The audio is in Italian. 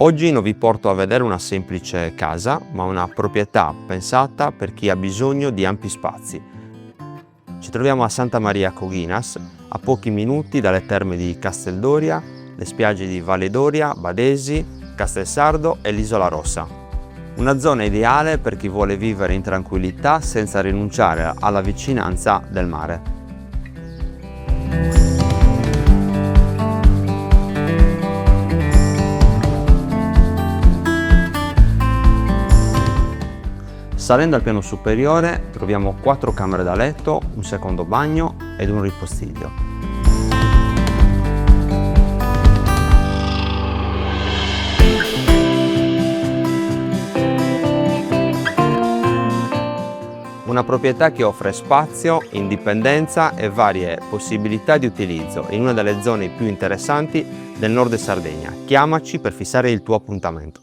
Oggi non vi porto a vedere una semplice casa, ma una proprietà pensata per chi ha bisogno di ampi spazi. Ci troviamo a Santa Maria Coghinas, a pochi minuti dalle terme di Casteldoria, le spiagge di Valle d'Oria, Badesi, Castelsardo e l'Isola Rossa. Una zona ideale per chi vuole vivere in tranquillità senza rinunciare alla vicinanza del mare. Salendo al piano superiore troviamo 4 camere da letto, un secondo bagno ed un ripostiglio. Una proprietà che offre spazio, indipendenza e varie possibilità di utilizzo in una delle zone più interessanti del nord Sardegna. Chiamaci per fissare il tuo appuntamento.